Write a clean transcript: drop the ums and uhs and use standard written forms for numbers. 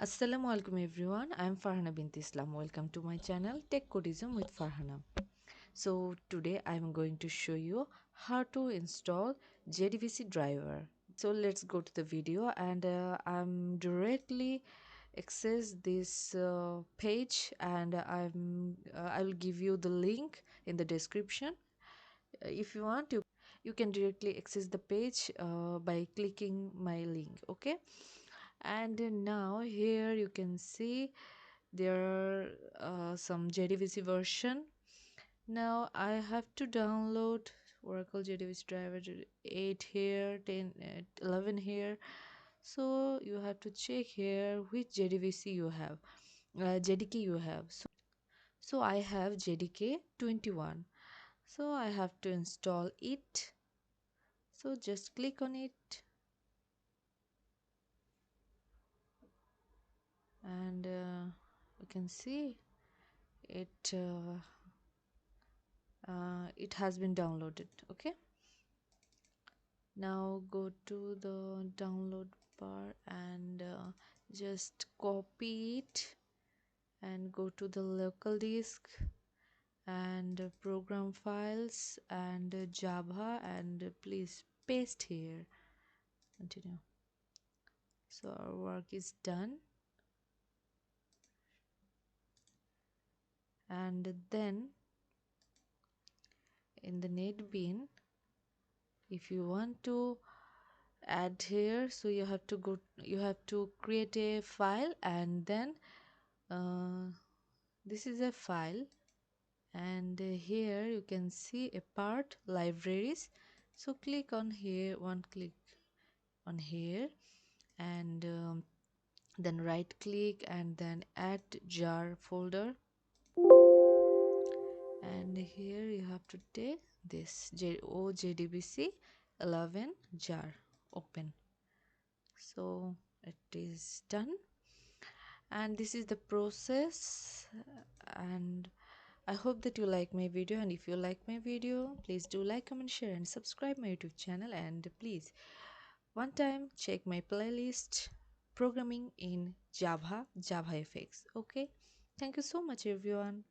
Assalamu alaikum everyone. I am Farhana bint Islam. Welcome to my channel Tech Codism with Farhana. So today I am going to show you how to install jdbc driver. So let's go to the video and I'm directly access this page and I will give you the link in the description. If you want you can directly access the page by clicking my link, okay? And now here you can see there are some jdbc version. Now I have to download oracle jdbc driver 8 here, 10, 11 here. So you have to check here which jdbc you have, jdk you have. So I have jdk 21, so I have to install it. So just click on it and you can see it has been downloaded. Okay, now go to the download bar and just copy it and go to the local disk and program files and java and please paste here. Continue. So our work is done, and then in the NetBeans, if you want to add here, so you have to create a file, and then this is a file, and here you can see a part libraries. So click on here, click on here, and then right click and then add jar folder, and here you have to take this ojdbc11.jar, open. So it is done, and this is the process. And I hope that you like my video, and if you like my video, please do like, comment, share and subscribe my YouTube channel, and please one time check my playlist programming in java fx. Okay, thank you so much everyone.